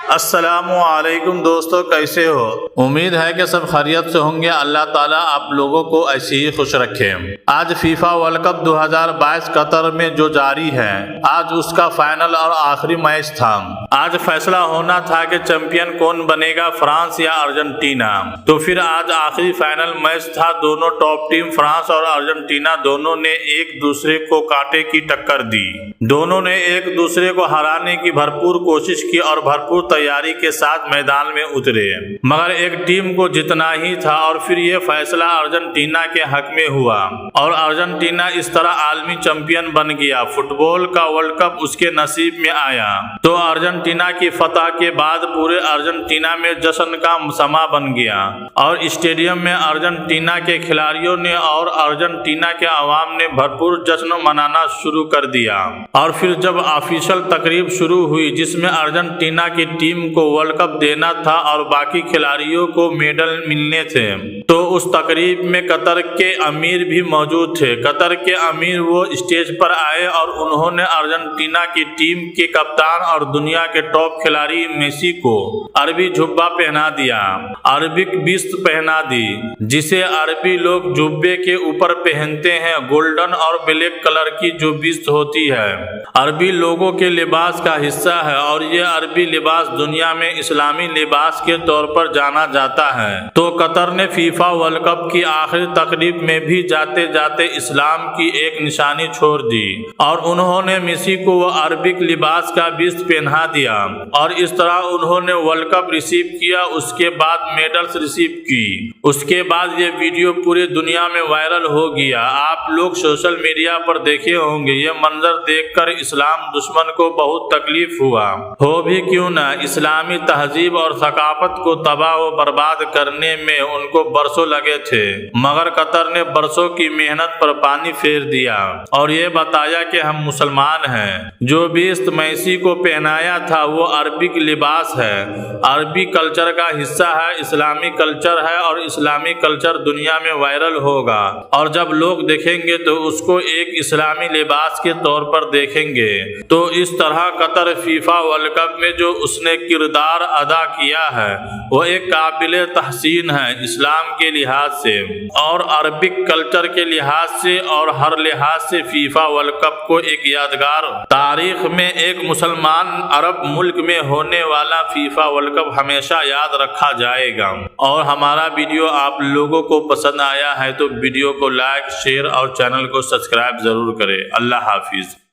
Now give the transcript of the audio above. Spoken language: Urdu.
السلام علیکم دوستو، کیسے ہو؟ امید ہے کہ سب خیریت سے ہوں گے۔ اللہ تعالیٰ آپ لوگوں کو ایسے ہی خوش رکھے۔ آج فیفا ورلڈ کپ 2022 قطر میں جو جاری ہے، آج اس کا فائنل اور آخری میچ تھا۔ آج فیصلہ ہونا تھا کہ چیمپئن کون بنے گا، فرانس یا ارجنٹینا۔ تو پھر آج آخری فائنل میچ تھا۔ دونوں ٹاپ ٹیم فرانس اور ارجنٹینا دونوں نے ایک دوسرے کو کانٹے کی ٹکر دی۔ دونوں نے ایک دوسرے کو ہرانے کی بھرپور کوشش کی اور بھرپور تیاری کے ساتھ میدان میں اترے، مگر ایک ٹیم کو جتنا ہی تھا اور پھر یہ فیصلہ ارجنٹینا کے حق میں ہوا اور ارجنٹینا اس طرح عالمی چیمپئن بن گیا۔ فٹ بال کا ورلڈ کپ اس کے نصیب میں آیا تو ارجنٹینا کی فتح کے بعد پورے ارجنٹینا میں جشن کا سما بن گیا اور اسٹیڈیم میں ارجنٹینا کے کھلاڑیوں نے اور ارجنٹینا کے عوام نے بھرپور جشن منانا شروع کر دیا۔ اور پھر جب آفیشل تقریب شروع ہوئی جس میں ارجنٹینا کی ٹیم کو ورلڈ کپ دینا تھا اور باقی کھلاڑیوں کو میڈل ملنے تھے، تو اس تقریب میں قطر کے امیر بھی موجود تھے۔ قطر کے امیر وہ اسٹیج پر آئے اور انہوں نے ارجنٹینا کی ٹیم کے کپتان اور دنیا کے ٹاپ کھلاڑی میسی کو عربی جھبا پہنا دیا، عربک بیست پہنا دی، جسے عربی لوگ جبے کے اوپر پہنتے ہیں، گولڈن اور بلیک کلر کی جو بیست ہوتی ہے، عربی لوگوں کے لباس کا حصہ ہے اور یہ عربی لباس دنیا میں اسلامی لباس کے طور پر جانا جاتا ہے۔ تو قطر نے فیفا ورلڈ کپ کی آخری تقریب میں بھی جاتے جاتے اسلام کی ایک نشانی چھوڑ دی اور انہوں نے میسی کو وہ عربک لباس کا بیست پہنا دیا اور اس طرح انہوں نے ورلڈ کپ ریسیو کیا۔ اس کے بعد میڈلز ریسیو کی۔ اس کے بعد یہ ویڈیو پوری دنیا میں وائرل ہو گیا۔ آپ لوگ سوشل میڈیا پر دیکھے ہوں گے۔ یہ منظر دیکھ کر اسلام دشمن کو بہت تکلیف ہوا، ہو بھی کیوں نہ، اسلامی تہذیب اور ثقافت کو تباہ و برباد کرنے میں ان کو برسوں لگے تھے، مگر قطر نے برسوں کی محنت پر پانی پھیر دیا اور یہ بتایا کہ ہم مسلمان ہیں۔ جو بیست میسی کو پہنایا تھا وہ عربک لباس ہے، عربی کلچر کا حصہ ہے، اسلامی کلچر ہے اور اسلامی کلچر دنیا میں وائرل ہوگا اور جب لوگ دیکھیں گے تو اس کو ایک اسلامی لباس کے طور پر دیکھیں گے۔ تو اس طرح قطر فیفا ورلڈ کپ میں جو اس نے کردار ادا کیا ہے وہ ایک قابل تحسین ہے، اسلام کے لحاظ سے اور عربک کلچر کے لحاظ سے اور ہر لحاظ سے فیفا ورلڈ کپ کو ایک یادگار، تاریخ میں ایک مسلمان عرب ملک میں ہونے والا فیفا ورلڈ کپ ہمیشہ یاد رکھا جائے گا۔ اور ہمارا ویڈیو آپ لوگوں کو پسند آیا ہے تو ویڈیو کو لائک، شیئر اور چینل کو سبسکرائب ضرور کریں۔ اللہ حافظ۔